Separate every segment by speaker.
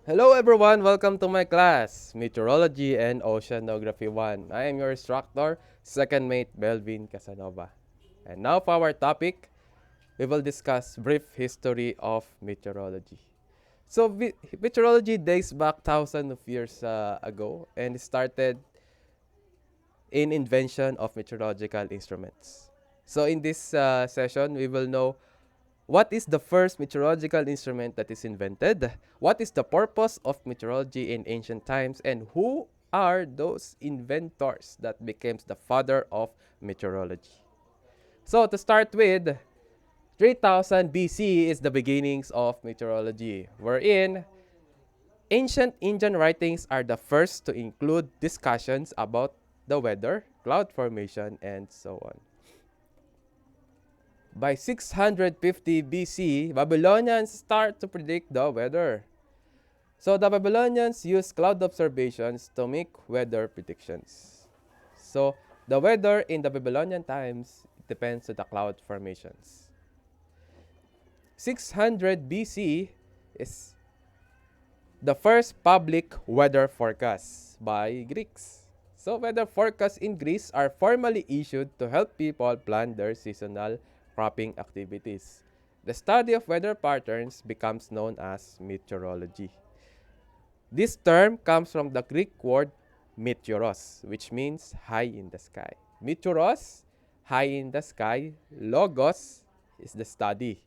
Speaker 1: Hello everyone, welcome to my class, Meteorology and Oceanography 1. I am your instructor, second mate Belvin Casanova. And now for our topic, we will discuss brief history of meteorology. So meteorology dates back thousands of years ago and started in invention of meteorological instruments. So in this session, we will know what is the first meteorological instrument that is invented? What is the purpose of meteorology in ancient times? And who are those inventors that became the father of meteorology? So to start with, 3000 BC is the beginnings of meteorology, wherein ancient Indian writings are the first to include discussions about the weather, cloud formation, and so on. By 650 BC, Babylonians start to predict the weather. So the Babylonians used cloud observations to make weather predictions. So the weather in the Babylonian times depends on the cloud formations. 600 BC is the first public weather forecast by Greeks. So weather forecasts in Greece are formally issued to help people plan their seasonal cropping activities. The study of weather patterns becomes known as meteorology. This term comes from the Greek word meteoros, which means high in the sky. Meteoros, high in the sky. Logos is the study.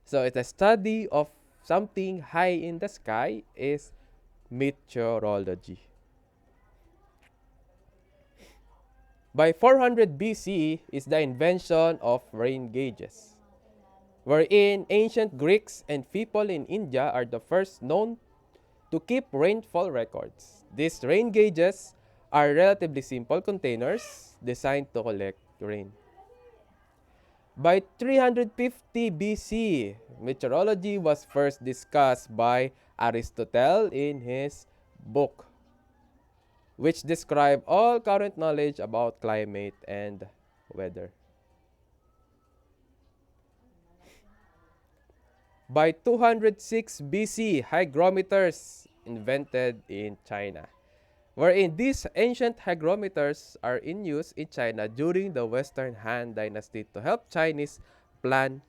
Speaker 1: So it's a study of something high in the sky is meteorology. By 400 BC is the invention of rain gauges, wherein ancient Greeks and people in India are the first known to keep rainfall records. These rain gauges are relatively simple containers designed to collect rain. By 350 BC, meteorology was first discussed by Aristotle in his book, which describe all current knowledge about climate and weather. By 206 BC, hygrometers invented in China, wherein these ancient hygrometers are in use in China during the Western Han Dynasty to help Chinese plant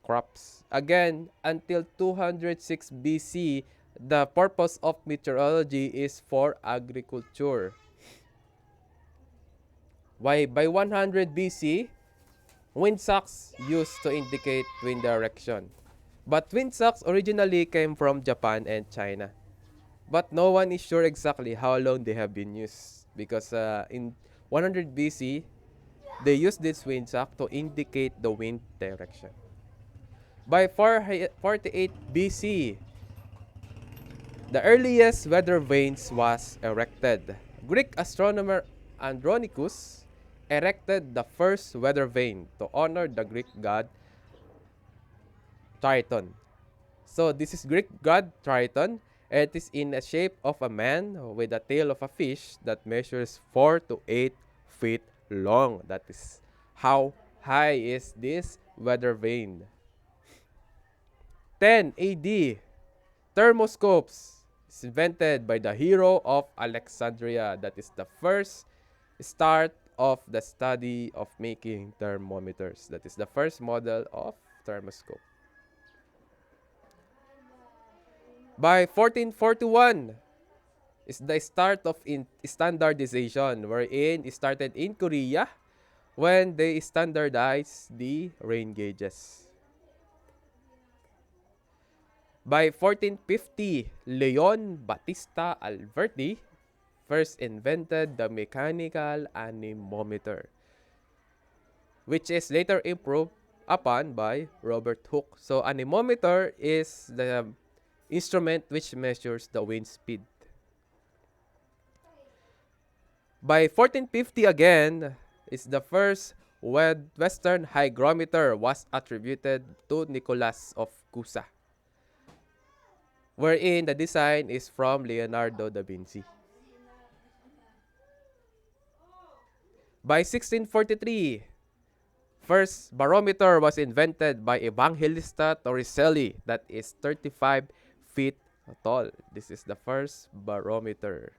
Speaker 1: crops. Again, until 206 BC, the purpose of meteorology is for agriculture. By 100 BC, wind socks used to indicate wind direction. But wind socks originally came from Japan and China. But no one is sure exactly how long they have been used because in 100 BC, they used this wind sock to indicate the wind direction. By 48 BC, the earliest weather vanes was erected. Greek astronomer Andronicus erected the first weather vane to honor the Greek god Triton. So this is Greek god Triton. It is in a shape of a man with a tail of a fish that measures 4 to 8 feet long. That is how high is this weather vane. 10 AD, thermoscopes is invented by the hero of Alexandria. That is the first start of the study of making thermometers. That is the first model of thermoscope. By 1441 is the start of standardization, wherein it started in Korea when they standardized the rain gauges. By 1450, Leon Battista Alberti first invented the mechanical anemometer, which is later improved upon by Robert Hooke. So anemometer is the instrument which measures the wind speed. By 1450 again is the first Western hygrometer was attributed to Nicholas of Cusa, wherein the design is from Leonardo da Vinci. By 1643, first barometer was invented by Evangelista Torricelli that is 35 feet tall. This is the first barometer.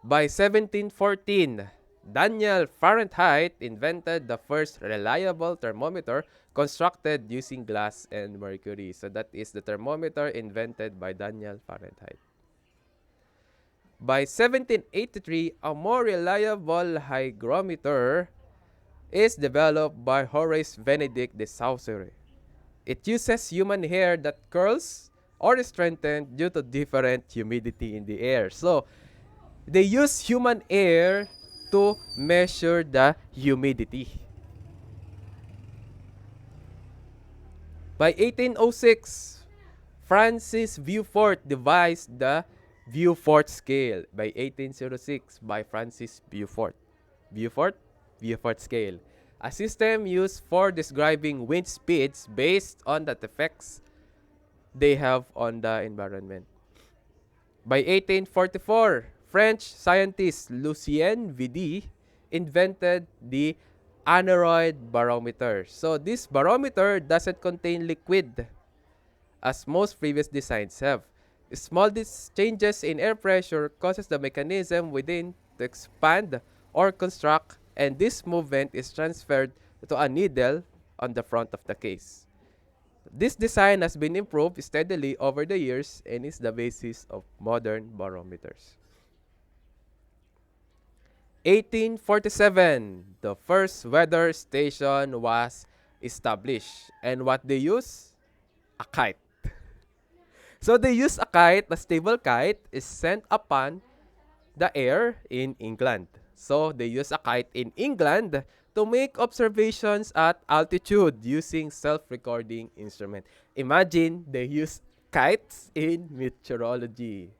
Speaker 1: By 1714, Daniel Fahrenheit invented the first reliable thermometer constructed using glass and mercury. So that is the thermometer invented by Daniel Fahrenheit. By 1783, a more reliable hygrometer is developed by Horace Benedict de Saussure. It uses human hair that curls or is strengthened due to different humidity in the air. So, they use human air to measure the humidity. By 1806, Francis Beaufort devised the Beaufort scale. By 1806, by Francis Beaufort. Beaufort scale. A system used for describing wind speeds based on the effects they have on the environment. By 1844, French scientist Lucien Vidi invented the Aneroid Barometer. So this barometer doesn't contain liquid as most previous designs have. Small changes in air pressure causes the mechanism within to expand or contract, and this movement is transferred to a needle on the front of the case. This design has been improved steadily over the years and is the basis of modern barometers. 1847, the first weather station was established. And what they use? A kite. So they use a kite, a stable kite is sent upon the air in England. So they use a kite in England to make observations at altitude using self-recording instrument. Imagine they use kites in meteorology.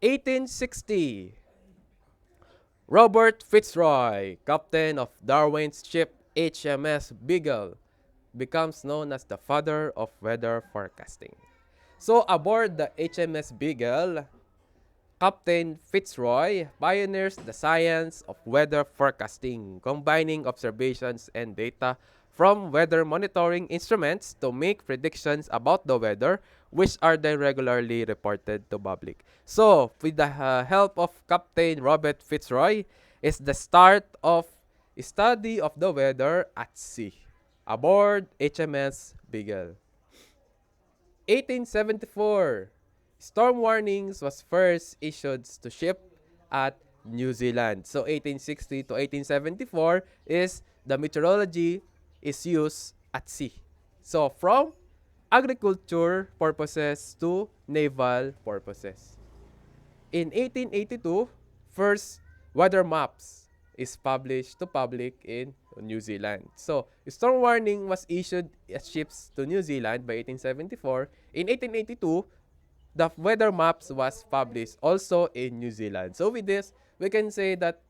Speaker 1: 1860, Robert Fitzroy, captain of Darwin's ship HMS Beagle, becomes known as the father of weather forecasting. So aboard the HMS Beagle, Captain Fitzroy pioneers the science of weather forecasting, combining observations and data from weather monitoring instruments to make predictions about the weather, which are then regularly reported to public. So, with the help of Captain Robert Fitzroy, is the start of study of the weather at sea aboard HMS Beagle. 1874, storm warnings was first issued to ship at New Zealand. So 1860 to 1874 is the meteorology is used at sea. So from agriculture purposes to naval purposes. In 1882, first weather maps is published to public in New Zealand. So, storm warning was issued at ships to New Zealand by 1874. In 1882, the weather maps was published also in New Zealand. So with this, we can say that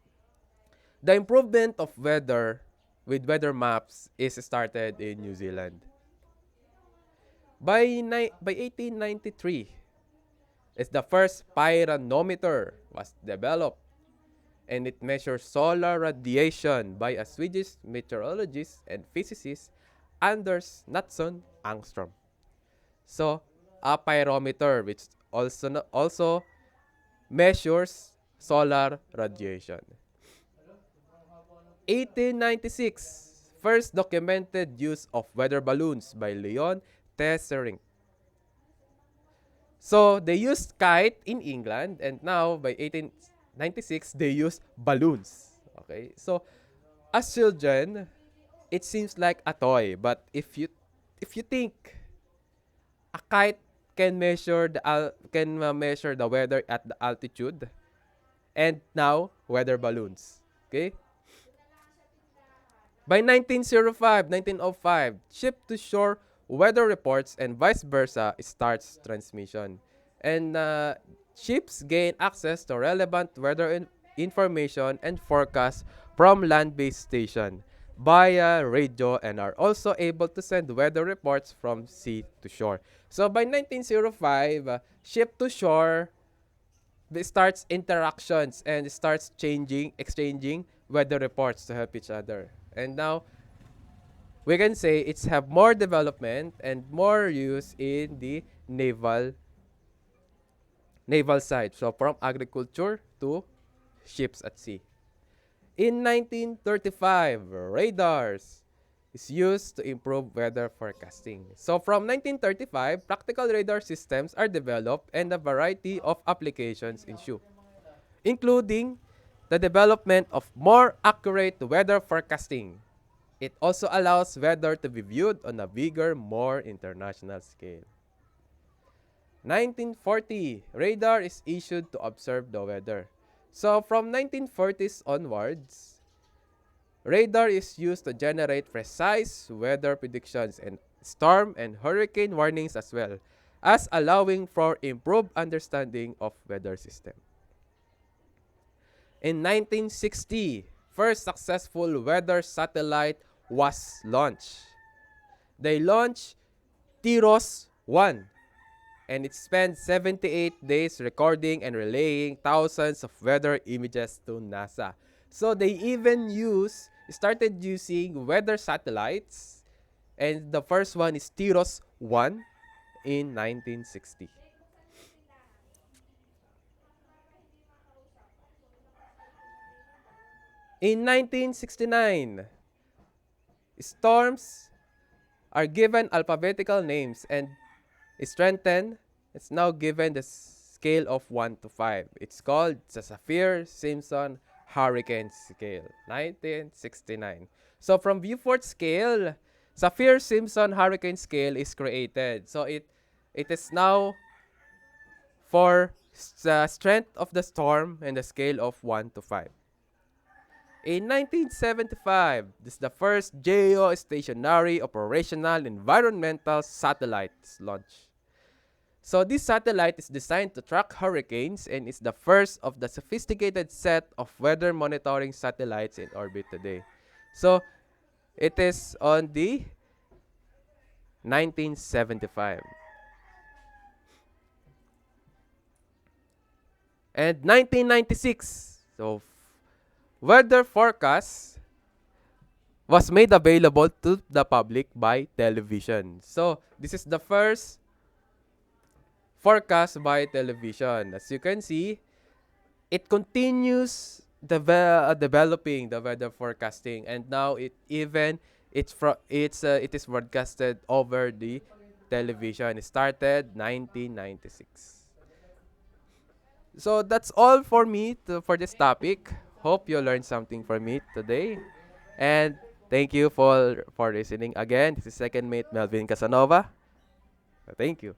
Speaker 1: the improvement of weather with weather maps is started in New Zealand. By 1893, is the first pyranometer was developed, and it measures solar radiation by a Swedish meteorologist and physicist Anders Natson Angstrom. So, a pyrometer which also measures solar radiation. 1896, first documented use of weather balloons by Leon Teisserenc. So, they used kite in England, and now by 1896, they use balloons. Okay? So, as children, it seems like a toy, but if you think a kite can measure the weather at the altitude, and now weather balloons. Okay? By 1905, ship-to-shore weather reports and vice versa starts transmission. And ships gain access to relevant weather information and forecasts from land-based station via radio and are also able to send weather reports from sea to shore. So by 1905, ship-to-shore starts interactions and starts exchanging weather reports to help each other. And now, we can say it's have more development and more use in the naval side. So from agriculture to ships at sea. In 1935, radars is used to improve weather forecasting. So from 1935, practical radar systems are developed and a variety of applications ensue, including the development of more accurate weather forecasting. It also allows weather to be viewed on a bigger, more international scale. 1940, radar is issued to observe the weather. So from 1940s onwards, radar is used to generate precise weather predictions and storm and hurricane warnings as well as allowing for improved understanding of weather system. In 1960, first successful weather satellite was launched. They launched TIROS-1 and it spent 78 days recording and relaying thousands of weather images to NASA. So they even started using weather satellites, and the first one is TIROS-1 in 1960. In 1969, storms are given alphabetical names and strengthened. It's now given the scale of 1 to 5. It's called the Saffir-Simpson Hurricane Scale, 1969. So from Beaufort scale, Saffir-Simpson Hurricane Scale is created. So it is now for the strength of the storm and the scale of 1 to 5. In 1975, this is the first geostationary operational environmental satellites launch. So this satellite is designed to track hurricanes and is the first of the sophisticated set of weather monitoring satellites in orbit today. So it is on the 1975. And 1996, so weather forecast was made available to the public by television. So this is the first forecast by television. As you can see, it continues developing the weather forecasting, and now it is broadcasted over the television. It started 1996. So that's all for me for this topic. Hope you learned something from me today. And thank you for listening again. This is second mate Melvin Casanova. Thank you.